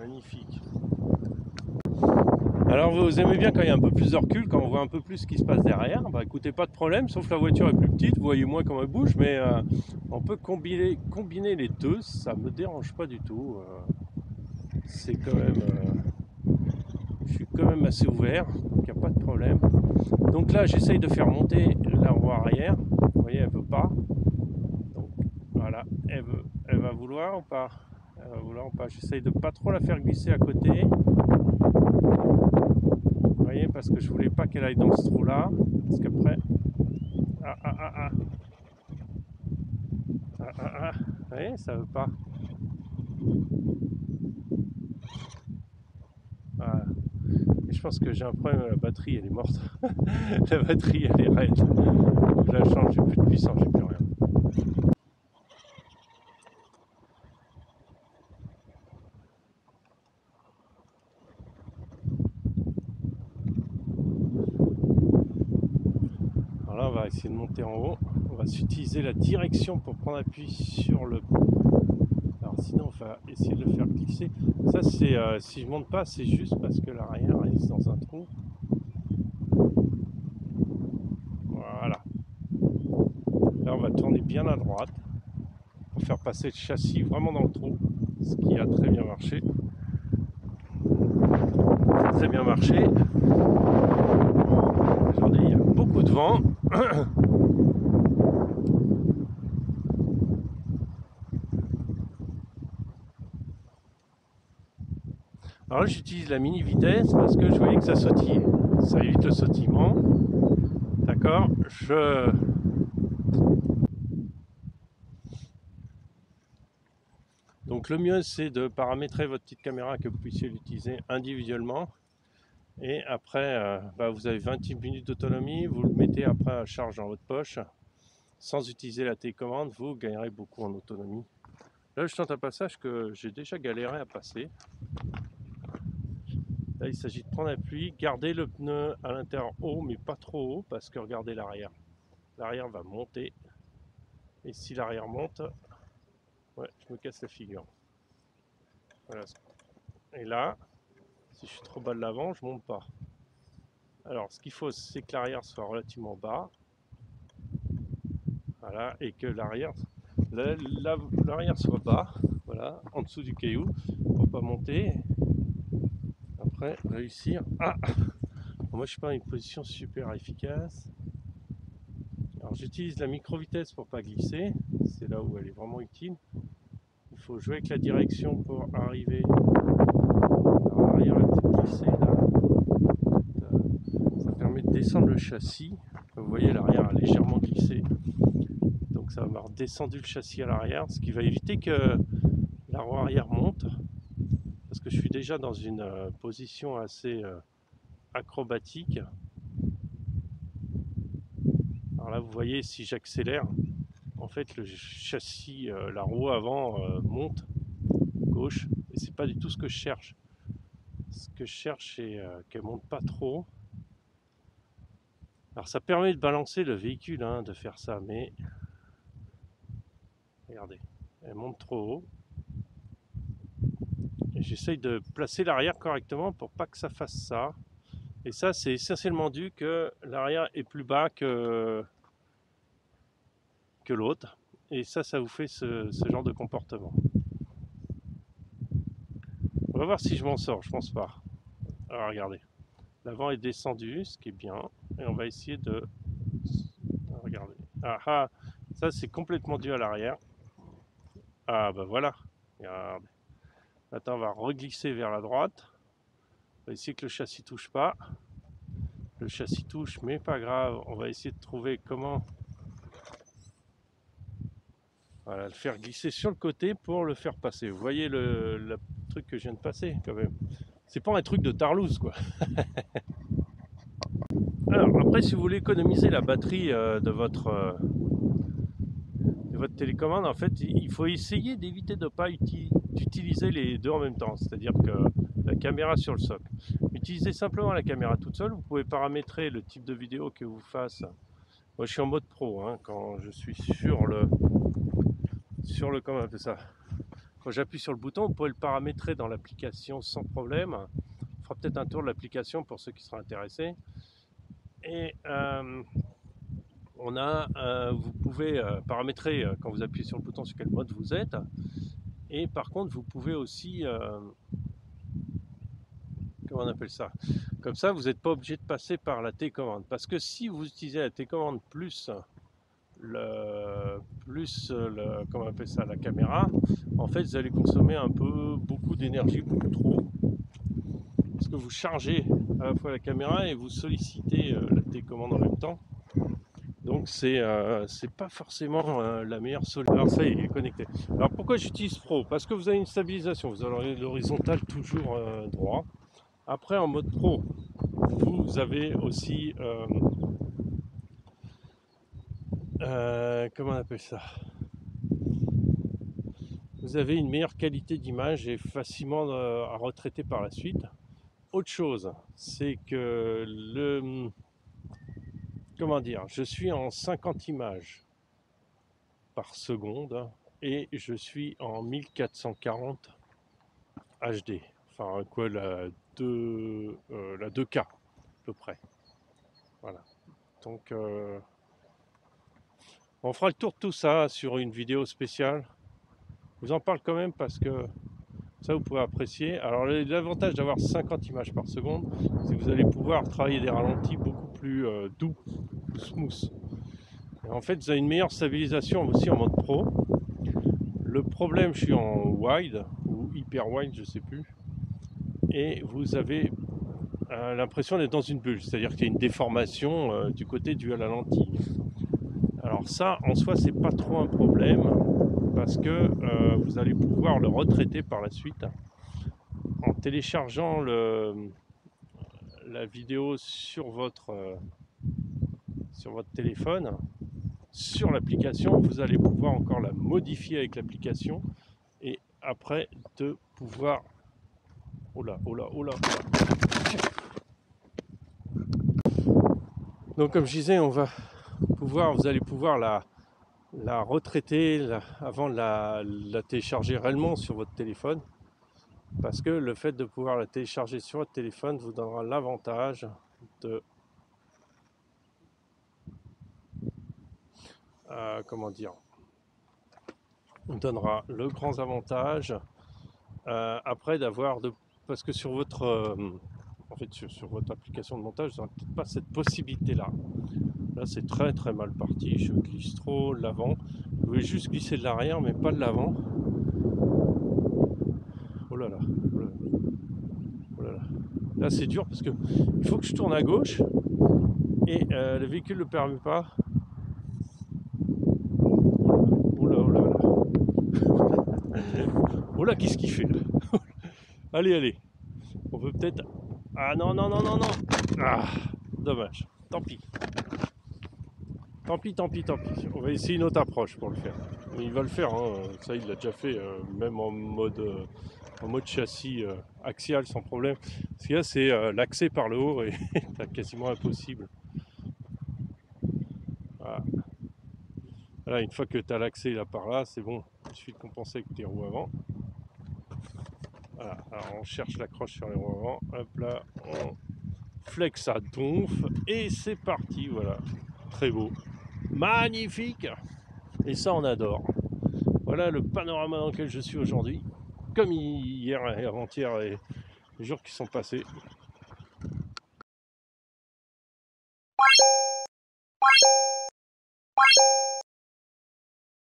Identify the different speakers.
Speaker 1: Magnifique. Alors vous aimez bien quand il y a un peu plus de recul, quand on voit un peu plus ce qui se passe derrière. Bah écoutez, pas de problème, sauf la voiture est plus petite, vous voyez moins comment elle bouge, mais on peut combiner les deux, ça me dérange pas du tout. C'est quand même, je suis quand même assez ouvert, donc il n'y a pas de problème. Donc là j'essaye de faire monter la roue arrière, vous voyez elle veut pas. Donc voilà, elle va vouloir ou pas? Elle va vouloir ou pas? J'essaye de pas trop la faire glisser à côté. Vous voyez, parce que je voulais pas qu'elle aille dans ce trou là, parce qu'après, ah ah ah ah, ah ah ah, vous voyez, ça veut pas. Voilà. Et je pense que j'ai un problème, la batterie elle est morte. La batterie elle est raide. Je la change, j'ai plus de puissance, j'ai plus rien. Alors là on va essayer de monter en haut. On va utiliser la direction pour prendre appui sur le. Alors sinon on va essayer de le faire glisser. Ça c'est si je monte pas, c'est juste parce que l'arrière est dans un trou. Voilà. Là on va tourner bien à droite pour faire passer le châssis vraiment dans le trou, ce qui a très bien marché. Très bien marché. Aujourd'hui il y a beaucoup de vent. Alors là j'utilise la mini vitesse parce que je voyais que ça sautillait. Ça évite le sautillement. D'accord. Donc le mieux c'est de paramétrer votre petite caméra, que vous puissiez l'utiliser individuellement. Et après vous avez 28 minutes d'autonomie, vous le mettez après à charge dans votre poche. Sans utiliser la télécommande, vous gagnerez beaucoup en autonomie. Là je tente un passage que j'ai déjà galéré à passer. Là il s'agit de prendre appui, garder le pneu à l'intérieur haut mais pas trop haut, parce que regardez l'arrière. L'arrière va monter. Et si l'arrière monte, ouais, je me casse la figure. Voilà. Et là, si je suis trop bas de l'avant, je monte pas. Alors ce qu'il faut, c'est que l'arrière soit relativement bas. Voilà, et que l'arrière soit bas, voilà, en dessous du caillou, pour pas monter. Après, réussir. Ah, moi je suis pas dans une position super efficace. Alors j'utilise la micro vitesse pour pas glisser. C'est là où elle est vraiment utile. Il faut jouer avec la direction pour arriver. Alors l'arrière est peut-être glissé là. Ça permet de descendre le châssis. Vous voyez, l'arrière a légèrement glissé. Donc ça va m'avoir descendu le châssis à l'arrière, ce qui va éviter que la roue arrière monte, parce que je suis déjà dans une position assez acrobatique. Alors là vous voyez, si j'accélère, en fait le châssis, la roue avant monte gauche, et c'est pas du tout ce que je cherche. Ce que je cherche c'est qu'elle monte pas trop. Alors ça permet de balancer le véhicule, hein, de faire ça, mais regardez, elle monte trop haut. J'essaye de placer l'arrière correctement pour pas que ça fasse ça. Et ça, c'est essentiellement dû que l'arrière est plus bas que l'autre. Et ça vous fait ce genre de comportement. On va voir si je m'en sors, je pense pas. Alors regardez, l'avant est descendu, ce qui est bien. Et on va essayer de... Regardez. Ah ah, ça c'est complètement dû à l'arrière. Ah bah voilà, regardez. Maintenant on va reglisser vers la droite. On va essayer que le châssis touche pas. Le châssis touche, mais pas grave. On va essayer de trouver comment, voilà, le faire glisser sur le côté pour le faire passer. Vous voyez le truc que je viens de passer quand même. C'est pas un truc de tarlouse quoi. Alors après, si vous voulez économiser la batterie de votre télécommande, en fait il faut essayer d'éviter de ne pas utiliser les deux en même temps. C'est-à-dire que la caméra sur le socle. Utilisez simplement la caméra toute seule. Vous pouvez paramétrer le type de vidéo que vous fasse. Moi je suis en mode pro, hein, quand je suis sur le comment on appelle ça, quand j'appuie sur le bouton, vous pouvez le paramétrer dans l'application sans problème. On fera peut-être un tour de l'application pour ceux qui seraient intéressés. Et vous pouvez paramétrer quand vous appuyez sur le bouton sur quel mode vous êtes. Et par contre, vous pouvez aussi, comment on appelle ça? Comme ça, vous n'êtes pas obligé de passer par la télécommande. Parce que si vous utilisez la télécommande plus comment on appelle ça, la caméra, en fait, vous allez consommer beaucoup d'énergie, beaucoup trop. Parce que vous chargez à la fois la caméra et vous sollicitez la télécommande en même temps. Donc c'est pas forcément la meilleure solution. Alors ça y est, il est connecté. Alors pourquoi j'utilise Pro? Parce que vous avez une stabilisation, vous avez l'horizontal toujours droit. Après en mode Pro, vous avez aussi comment on appelle ça? Vous avez une meilleure qualité d'image et facilement à retraiter par la suite. Autre chose, c'est que comment dire, je suis en 50 images par seconde et je suis en 1440 HD. Enfin, quoi, la 2K à peu près. Voilà. Donc, on fera le tour de tout ça sur une vidéo spéciale. Je vous en parle quand même parce que ça, vous pouvez apprécier. Alors, l'avantage d'avoir 50 images par seconde, c'est que vous allez pouvoir travailler des ralentis beaucoup plus doux, smooth. Et en fait, vous avez une meilleure stabilisation aussi en mode pro. Le problème, je suis en wide ou hyper wide, je sais plus. Et vous avez l'impression d'être dans une bulle, c'est-à-dire qu'il y a une déformation du côté dû à la lentille. Alors ça, en soi, c'est pas trop un problème parce que vous allez pouvoir le retraiter par la suite en téléchargeant la vidéo sur votre téléphone. Sur l'application, vous allez pouvoir encore la modifier avec l'application et après de pouvoir... Oh là, oh là, oh là. Donc comme je disais, vous allez pouvoir la retraiter avant de la télécharger réellement sur votre téléphone. Parce que le fait de pouvoir la télécharger sur votre téléphone vous donnera l'avantage de... comment dire, on donnera le grand avantage après d'avoir parce que sur votre en fait sur votre application de montage vous n'aurez peut-être pas cette possibilité là. C'est très très mal parti, je glisse trop l'avant. Vous pouvez juste glisser de l'arrière mais pas de l'avant. Oh là là, oh là là, oh là là. Là c'est dur parce que il faut que je tourne à gauche et le véhicule ne le permet pas. Oh là, qu'est-ce qu'il fait là? Allez, allez. On peut peut-être... Ah non, non, non, non, non. Ah, dommage. Tant pis. Tant pis, tant pis, tant pis. On va essayer une autre approche pour le faire. Il va le faire, hein. Ça il l'a déjà fait, même en mode châssis axial sans problème. Ce qu'il y a, c'est l'accès par le haut et c'est quasiment impossible. Voilà. Voilà, une fois que tu as l'accès là par là, c'est bon. Il suffit de compenser avec tes roues avant. Voilà, alors on cherche l'accroche sur les roues avant. Hop là, on flex à donf et c'est parti. Voilà, très beau, magnifique. Et ça, on adore. Voilà le panorama dans lequel je suis aujourd'hui, comme hier et avant-hier et les jours qui sont passés.